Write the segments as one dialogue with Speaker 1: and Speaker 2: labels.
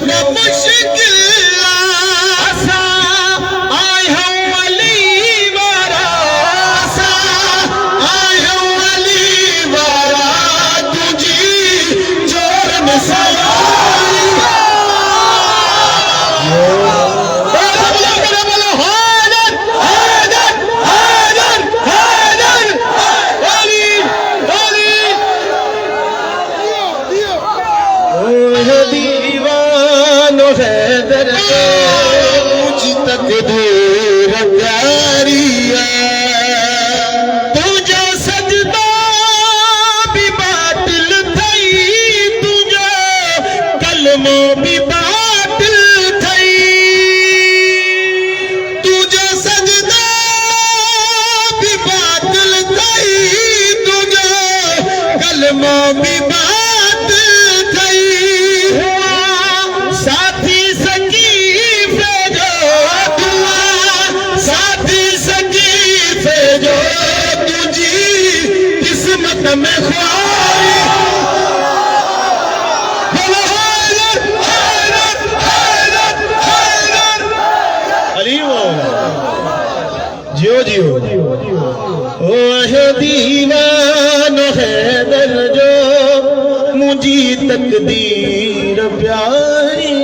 Speaker 1: मुश्किल असा आयो अली वारा असा आयो अली वारा तुझी जोर में सवारी बोलो हैदर हैदर हैदर हैदर अली अली दीवानो हैदर मुझ तक दूर प्यारिया तुझा सजदा भी बातिल थई तुझा कलमो भी बातिल थई तुझा सजदा भी बातिल थई तुझा कलमो भी बातिल थई साथी सकीफे जो दुआ साथी सकीफे जो तुझी किस्मत में ख्वारी बोलो हैदर हैदर हैदर हैदर अली मौला जियो जियो ओ है दीवानो हैदर जो मुझी तकदीर प्यारी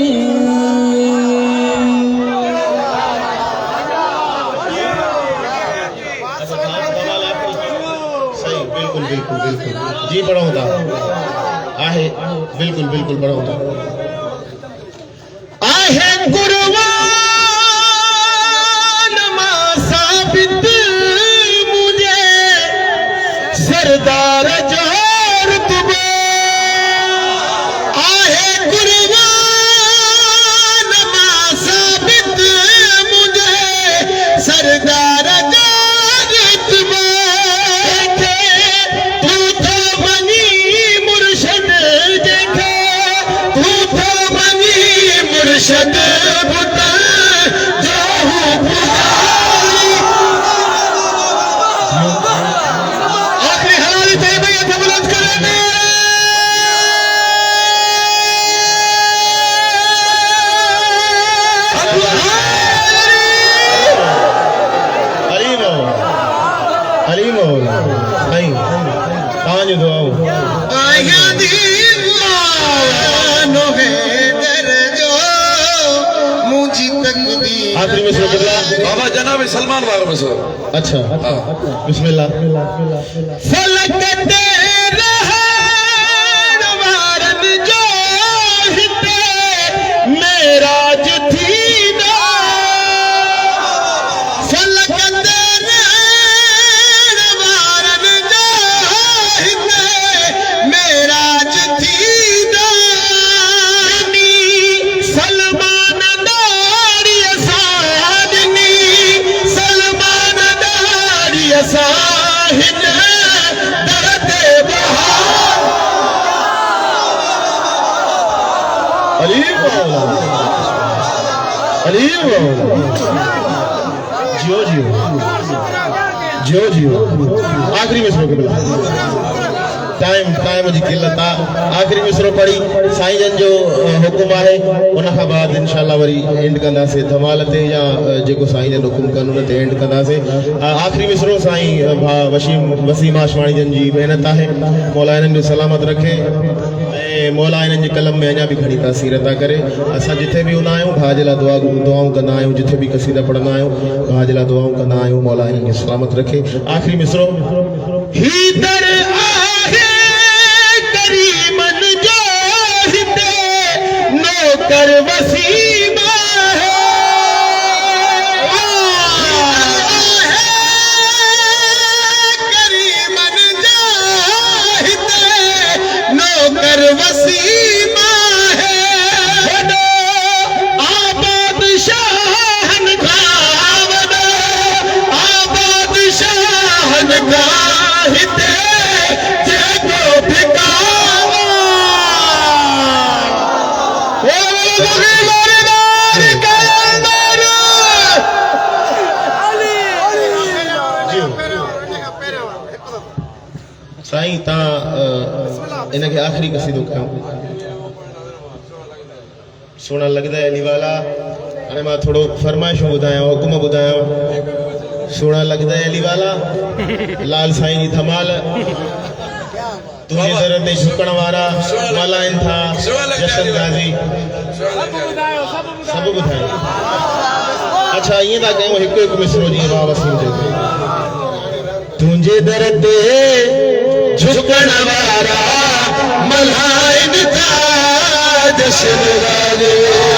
Speaker 1: सही बिल्कुल बिल्कुल बिल्कुल जी पढ़ाऊंगा आहे बिल्कुल बिल्कुल पढ़ाऊंगा आहे कुर्बान मां साबित मुझे सरदार जोर तुबे आहे कुर्बान मां साबित मुझे सरदार जोर तुबे तू तो बनी मुर्शद देखे तू तो बनी मुर्शद बुता जो हूँ पुजारी आखिरी हलाली तैयबा ये था बुलंद करने अली मौला नहीं पांच दुआओं आया दीवानो हैदर जो मुझी तकदीर आखिरी में से बदला
Speaker 2: बाबा जनाब सलमान वाला में से
Speaker 1: अच्छा बिस्मिल्लाह फलक तेरा वारन जो हिते मेराज थी ना फलक तेरा वारन जो हिते मेराज थी ना सलमान दारी साधनी सलमान दारी साहिन दरते बहार अली मौला अली मौला जियो जियो जियो जियो आखिरी में सुनो के टाइम टाइम जी किल्लत आखिरी मिसरो पढ़ी साईं जन जो हुकुम है उन खां बाद इंशाल्लाह वरी एंड कंदासीं धमाल ते या जेको साईं जन हुकुम कन उन ते एंड कंदासीं आखिरी मिसरो साईं भा वसीम आशवाणी जन जी महिनत है मौला इन्हनि जो सलामत रखे ऐं मौला इन्हनि जे कलम में अञा बि घणी तासीर अता करे असां जिथे बि हूंदा आहियूं भाउ जे लाइ दुआऊं कंदा आहियूं जिथे बि क़सीदा पढ़ंदा आहियूं भाउ जे लाइ दुआऊं कंदा आहियूं मौला इन्हनि खे सलामत रखे आखिरी मिसरो ही दर आहे करीमन जो हिते नौकर वसीमा है करीमन जो हिते नौकर वसीमा है वडो आबाद शाहन का वडो आबाद शाहन का हिते जेको ठिकाना ओ मुग़ीबारी नारी कलंदर साईं ता इनके आखिरी कसीदो कयो सोना लगदा है अली वाला हाणे मां थोड़ो फरमाइशूं ॿुधायां हुकुम ॿुधायां सोना लगदा है अली वाला लाल साईं जी धमाल तुझे दर ते झुकण वारा मलाइन था जशन गाज़ी सब ॿुधायो अच्छा ईअं था कयूं हिकु हिकु मिसरो जीअं बाबा वसीम चयो तुंहिंजे दर ते झुकण वारा मलाइन था जशन गाज़ी